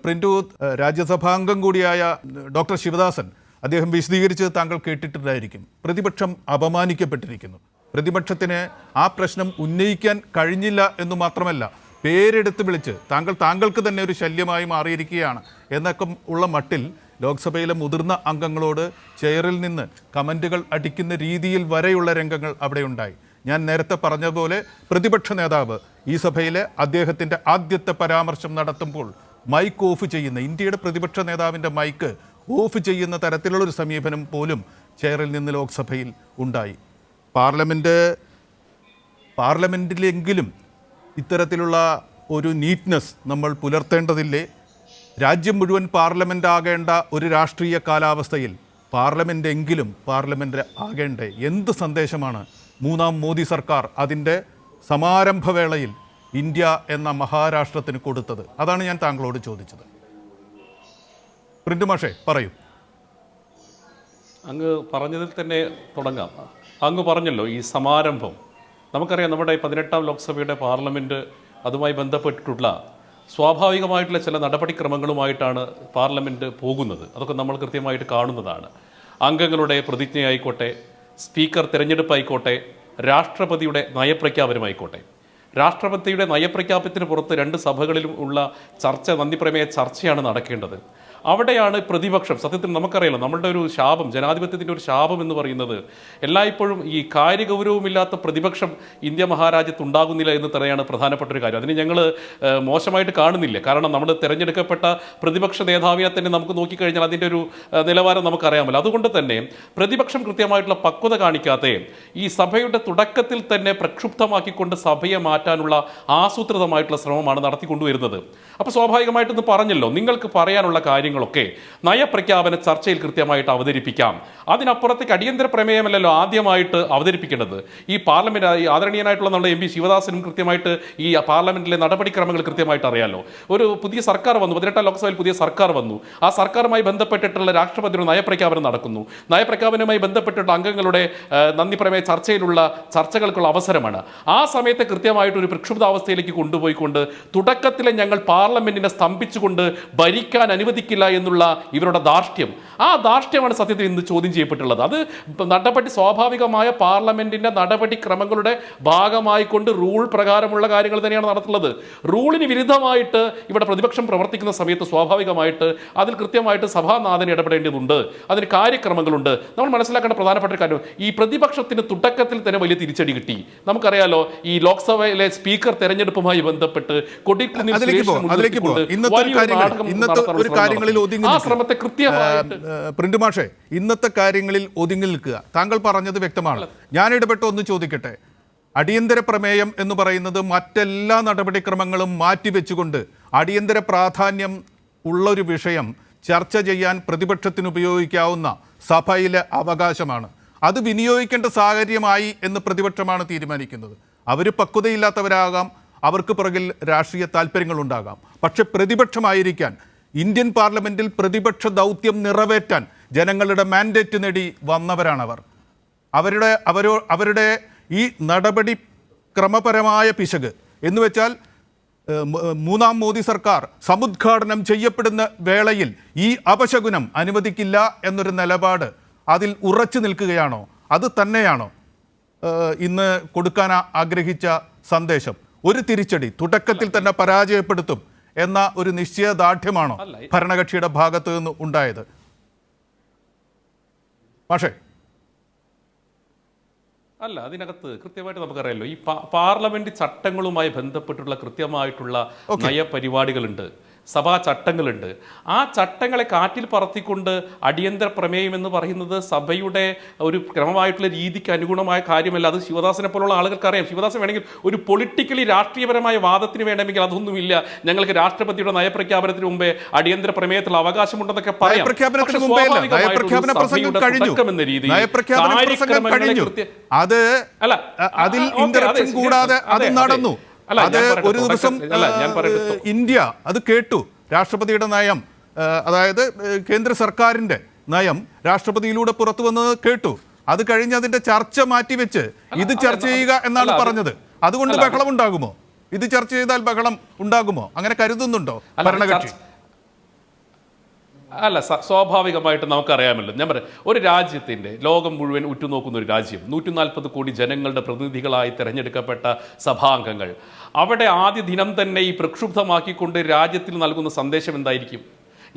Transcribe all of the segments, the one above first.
Print രാജ്യസഭാംഗം കൂടിയായ doctor Sivadasan അദ്ദേഹം വിശദീകരിച്ച് താങ്കൾ കേട്ടിട്ടുണ്ടായിരിക്കും. പ്രതിപക്ഷം അപമാനിക്കപ്പെട്ടിരിക്കുന്നു. പ്രതിപക്ഷത്തിന് ആ പ്രശ്നം ഉന്നയിക്കാൻ കഴിഞ്ഞില്ല എന്ന് മാത്രമല്ല, പേരെടുത്ത് വിളിച്ച് താങ്കൾക്ക് തന്നെ ഒരു ശല്യമായി മാറിയിരിക്കുകയാണ് എന്നൊക്കെ ഉള്ള മട്ടിൽ ലോക്സഭയിലെ മുതിർന്ന അംഗങ്ങളോട് ചെയറിൽ നിന്ന് കമൻറ്റുകൾ അടിക്കുന്ന രീതിയിൽ വരെയുള്ള രംഗങ്ങൾ അവിടെ ഉണ്ടായി. ഞാൻ നേരത്തെ പറഞ്ഞതുപോലെ പ്രതിപക്ഷ നേതാവ് ഈ സഭയിലെ അദ്ദേഹത്തിൻ്റെ ആദ്യത്തെ പരാമർശം നടത്തുമ്പോൾ മൈക്ക് ഓഫ് ചെയ്യുന്ന, ഇന്ത്യയുടെ പ്രതിപക്ഷ നേതാവിൻ്റെ മൈക്ക് ഓഫ് ചെയ്യുന്ന തരത്തിലുള്ളൊരു സമീപനം പോലും ചെയറിൽ നിന്ന് ലോക്സഭയിൽ ഉണ്ടായി. പാർലമെൻറ്റിലെങ്കിലും ഇത്തരത്തിലുള്ള ഒരു നീറ്റ്നെസ് നമ്മൾ പുലർത്തേണ്ടതില്ലേ? രാജ്യം മുഴുവൻ പാർലമെൻ്റ് ആകേണ്ട ഒരു രാഷ്ട്രീയ കാലാവസ്ഥയിൽ പാർലമെൻ്റ് ആകേണ്ടേ? എന്ത് സന്ദേശമാണ് മൂന്നാം മോദി സർക്കാർ അതിൻ്റെ സമാരംഭവേളയിൽ ഇന്ത്യ എന്ന മഹാരാഷ്ട്രത്തിന് കൊടുത്തത്? അതാണ് ഞാൻ താങ്കളോട് ചോദിച്ചത്. പ്രിന്റു മാഷേ പറയൂ. അങ്ങ് പറഞ്ഞതിൽ തന്നെ തുടങ്ങാം. അങ്ങ് പറഞ്ഞല്ലോ ഈ സമാരംഭം. നമുക്കറിയാം, നമ്മുടെ 18ാം ലോക്സഭയുടെ പാർലമെൻറ്റ് അതുമായി ബന്ധപ്പെട്ടിട്ടുള്ള സ്വാഭാവികമായിട്ടുള്ള ചില നടപടിക്രമങ്ങളുമായിട്ടാണ് പാർലമെൻറ്റ് പോകുന്നത്. അതൊക്കെ നമ്മൾ കൃത്യമായിട്ട് കാണുന്നതാണ്. അംഗങ്ങളുടെ പ്രതിജ്ഞയായിക്കോട്ടെ, സ്പീക്കർ തിരഞ്ഞെടുപ്പായിക്കോട്ടെ, രാഷ്ട്രപതിയുടെ നയപ്രഖ്യാപനമായിക്കോട്ടെ. രാഷ്ട്രപതിയുടെ നയപ്രഖ്യാപനത്തിന് പുറത്ത് രണ്ട് സഭകളിലും ഉള്ള ചർച്ച, നന്ദിപ്രമേയ ചർച്ചയാണ് നടക്കേണ്ടത്. അവിടെയാണ് പ്രതിപക്ഷം, സത്യത്തിൽ നമുക്കറിയാലോ, നമ്മളുടെ ഒരു ശാപം, ജനാധിപത്യത്തിൻ്റെ ഒരു ശാപം എന്ന് പറയുന്നത് എല്ലായ്പ്പോഴും ഈ കാര്യഗൗരവമില്ലാത്ത പ്രതിപക്ഷം ഇന്ത്യ മഹാരാജ്യത്ത് ഉണ്ടാകുന്നില്ല എന്ന് തന്നെയാണ് പ്രധാനപ്പെട്ട ഒരു കാര്യം. അതിന് ഞങ്ങൾ മോശമായിട്ട് കാണുന്നില്ല. കാരണം നമ്മൾ തിരഞ്ഞെടുക്കപ്പെട്ട പ്രതിപക്ഷ നേതാവിനെ തന്നെ നമുക്ക് നോക്കിക്കഴിഞ്ഞാൽ അതിൻ്റെ ഒരു നിലവാരം നമുക്കറിയാമല്ലോ. അതുകൊണ്ട് തന്നെ പ്രതിപക്ഷം കൃത്യമായിട്ടുള്ള പക്വത കാണിക്കാതെ ഈ സഭയുടെ തുടക്കത്തിൽ തന്നെ പ്രക്ഷുബ്ധമാക്കിക്കൊണ്ട് സഭയെ മാറ്റാനുള്ള ആസൂത്രിതമായിട്ടുള്ള ശ്രമമാണ് നടത്തിക്കൊണ്ടുവരുന്നത്. അപ്പോൾ സ്വാഭാവികമായിട്ടൊന്ന് പറഞ്ഞല്ലോ, നിങ്ങൾക്ക് പറയാനുള്ള കാര്യങ്ങളൊക്കെ നയപ്രഖ്യാപന ചർച്ചയിൽ കൃത്യമായിട്ട് അവതരിപ്പിക്കാം. അതിനപ്പുറത്തേക്ക് അടിയന്തര പ്രമേയമല്ലല്ലോ ആദ്യമായിട്ട് അവതരിപ്പിക്കേണ്ടത്. ഈ പാർലമെന്റ് ആദരണീയനായിട്ടുള്ള നമ്മുടെ MP ശിവദാസനും കൃത്യമായിട്ട് ഈ പാർലമെന്റിലെ നടപടിക്രമങ്ങൾ കൃത്യമായിട്ട് അറിയാലോ. ഒരു പുതിയ സർക്കാർ വന്നു, 18ാം ലോക്സഭയിൽ പുതിയ സർക്കാർ വന്നു. ആ സർക്കാരുമായി ബന്ധപ്പെട്ടിട്ടുള്ള രാഷ്ട്രപതിയുടെ നയപ്രഖ്യാപനം നടക്കുന്നു. നയപ്രഖ്യാപനവുമായി ബന്ധപ്പെട്ടിട്ടുള്ള അംഗങ്ങളുടെ നന്ദി പ്രമേയ ചർച്ചയിലുള്ള ചർച്ചകൾക്കുള്ള അവസരമാണ്. ആ സമയത്ത് കൃത്യമായിട്ട് ഒരു പ്രക്ഷുബ്ധാവസ്ഥയിലേക്ക് കൊണ്ടുപോയിക്കൊണ്ട് തുടക്കത്തിലെ ഞങ്ങൾ പാർലമെന്റിനെ സ്തംഭിച്ചുകൊണ്ട് ഭരിക്കാൻ അനുവദിക്കില്ല എന്നുള്ള ഇവരുടെ ധാർഷ്ട്യം, ആ ധാർഷ്ട്യമാണ് സത്യത്തിൽ ഇന്ന് ചോദ്യം ചെയ്യപ്പെട്ടുള്ളത്. അത് സ്വാഭാവികമായ പാർലമെന്റിന്റെ നടപടിക്രമങ്ങളുടെ ഭാഗമായിക്കൊണ്ട് റൂൾ പ്രകാരമുള്ള കാര്യങ്ങൾ തന്നെയാണ് നടത്തുന്നത്. റൂളിന് വിരുദ്ധമായിട്ട് ഇവിടെ പ്രതിപക്ഷം പ്രവർത്തിക്കുന്ന സമയത്ത് സ്വാഭാവികമായിട്ട് അതിൽ കൃത്യമായിട്ട് സഭാനാഥൻ ഇടപെടേണ്ടതുണ്ട്. അതിന് കാര്യക്രമങ്ങളുണ്ട്. നമ്മൾ മനസ്സിലാക്കേണ്ട പ്രധാനപ്പെട്ട ഒരു കാര്യം, ഈ പ്രതിപക്ഷത്തിന് തുടക്കത്തിൽ തന്നെ വലിയ തിരിച്ചടി കിട്ടി. നമുക്കറിയാലോ, ഈ ലോക്സഭയിലെ സ്പീക്കർ തെരഞ്ഞെടുപ്പുമായി ബന്ധപ്പെട്ട് പ്രിന്റു മാഷേ, ഇന്നത്തെ കാര്യങ്ങളിൽ ഒതുങ്ങി നിൽക്കുക. താങ്കൾ പറഞ്ഞത് വ്യക്തമാണ്. ഞാൻ ഇടപെട്ട് ഒന്ന് ചോദിക്കട്ടെ. അടിയന്തര പ്രമേയം എന്ന് പറയുന്നത് മറ്റെല്ലാ നടപടിക്രമങ്ങളും മാറ്റിവെച്ചുകൊണ്ട് അടിയന്തര പ്രാധാന്യം ഉള്ളൊരു വിഷയം ചർച്ച ചെയ്യാൻ പ്രതിപക്ഷത്തിന് ഉപയോഗിക്കാവുന്ന സഭയിലെ അവകാശമാണ്. അത് വിനിയോഗിക്കേണ്ട സാഹചര്യമായി എന്ന് പ്രതിപക്ഷമാണ് തീരുമാനിക്കുന്നത്. അവർ പക്വതയില്ലാത്തവരാകാം, അവർക്ക് പുറകിൽ രാഷ്ട്രീയ താല്പര്യങ്ങളുണ്ടാകാം. പക്ഷെ പ്രതിപക്ഷമായിരിക്കാൻ, ഇന്ത്യൻ പാർലമെൻറ്റിൽ പ്രതിപക്ഷ ദൗത്യം നിറവേറ്റാൻ ജനങ്ങളുടെ മാൻഡേറ്റ് നേടി വന്നവരാണവർ. അവരുടെ ഈ നടപടി ക്രമപരമായ പിശക് എന്ന് വെച്ചാൽ മൂന്നാം മോദി സർക്കാർ സമുദ്ഘാടനം ചെയ്യപ്പെടുന്ന വേളയിൽ ഈ അപശകുനം അനുവദിക്കില്ല എന്നൊരു നിലപാട് അതിൽ ഉറച്ചു നിൽക്കുകയാണോ? അത് തന്നെയാണോ ഇന്ന് കൊടുക്കാൻ ആഗ്രഹിച്ച സന്ദേശം? ഒരു തിരിച്ചടി തുടക്കത്തിൽ തന്നെ പരാജയപ്പെടുത്തും എന്ന ഒരു നിശ്ചയദാർഢ്യമാണോ ഭരണകക്ഷിയുടെ ഭാഗത്തു നിന്ന് ഉണ്ടായത്? പക്ഷേ അല്ല, അതിനകത്ത് കൃത്യമായിട്ട് നമുക്കറിയാലോ, ഈ പാർലമെന്റ് ചട്ടങ്ങളുമായി ബന്ധപ്പെട്ടുള്ള കൃത്യമായിട്ടുള്ള നയപരിപാടികളുണ്ട്, സഭാ ചട്ടങ്ങളുണ്ട്. ആ ചട്ടങ്ങളെ കാറ്റിൽ പറത്തിക്കൊണ്ട് അടിയന്തര പ്രമേയം എന്ന് പറയുന്നത് സഭയുടെ ഒരു ക്രമമായിട്ടുള്ള രീതിക്ക് അനുഗുണമായ കാര്യമല്ല. അത് ശിവദാസനെ പോലുള്ള ആളുകൾക്ക് അറിയാം. ശിവദാസൻ വേണമെങ്കിൽ ഒരു പൊളിറ്റിക്കലി രാഷ്ട്രീയപരമായ വാദത്തിന് വേണമെങ്കിൽ അതൊന്നുമില്ല, ഞങ്ങൾക്ക് രാഷ്ട്രപതിയുടെ നയപ്രഖ്യാപനത്തിന് മുമ്പേ അടിയന്തര പ്രമേയത്തിലുള്ള അവകാശമുണ്ടെന്നൊക്കെ പറയാം. ഒരു ദിവസം ഇന്ത്യ അത് കേട്ടു. രാഷ്ട്രപതിയുടെ നയം, അതായത് കേന്ദ്ര സർക്കാരിന്റെ നയം രാഷ്ട്രപതിയിലൂടെ പുറത്തു വന്നത് കേട്ടു. അത് കഴിഞ്ഞ് അതിന്റെ ചർച്ച മാറ്റിവെച്ച് ഇത് ചർച്ച ചെയ്യുക എന്നാണ് പറഞ്ഞത്. അതുകൊണ്ട് ബഹളം ഉണ്ടാകുമോ? ഇത് ചർച്ച ചെയ്താൽ ബഹളം ഉണ്ടാകുമോ? അങ്ങനെ കരുതുന്നുണ്ടോ ഭരണകക്ഷി? അല്ല സ്വാഭാവികമായിട്ട് നമുക്കറിയാമല്ലോ. ഞാൻ പറയാം, ഒരു രാജ്യത്തിൻ്റെ ലോകം മുഴുവൻ ഉറ്റുനോക്കുന്ന ഒരു രാജ്യം, 140 കോടി ജനങ്ങളുടെ പ്രതിനിധികളായി തിരഞ്ഞെടുക്കപ്പെട്ട സഭാംഗങ്ങൾ, അവിടെ ആദ്യ ദിനം തന്നെ ഈ പ്രക്ഷുബ്ധമാക്കിക്കൊണ്ട് രാജ്യത്തിൽ നൽകുന്ന സന്ദേശം എന്തായിരിക്കും?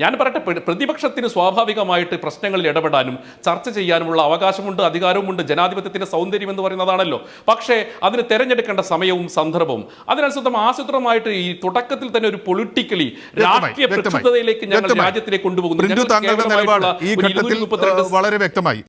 ഞാൻ പറയട്ടെ, പ്രതിപക്ഷത്തിന് സ്വാഭാവികമായിട്ട് പ്രശ്നങ്ങളിൽ ഇടപെടാനും ചർച്ച ചെയ്യാനുമുള്ള അവകാശമുണ്ട്, അധികാരവുമുണ്ട്. ജനാധിപത്യത്തിന്റെ സൗന്ദര്യം എന്ന് പറയുന്നതാണല്ലോ. പക്ഷേ അതിന് തെരഞ്ഞെടുക്കേണ്ട സമയവും സന്ദർഭവും അതിനനുസൃതം ആസൂത്രമായിട്ട് ഈ തുടക്കത്തിൽ തന്നെ ഒരു പൊളിറ്റിക്കലി രാഷ്ട്രീയ പ്രക്ഷുബ്ധതയിലേക്ക് ഞങ്ങൾ രാജ്യത്തിലേക്ക് കൊണ്ടുപോകുന്നു. വളരെ വ്യക്തമായി.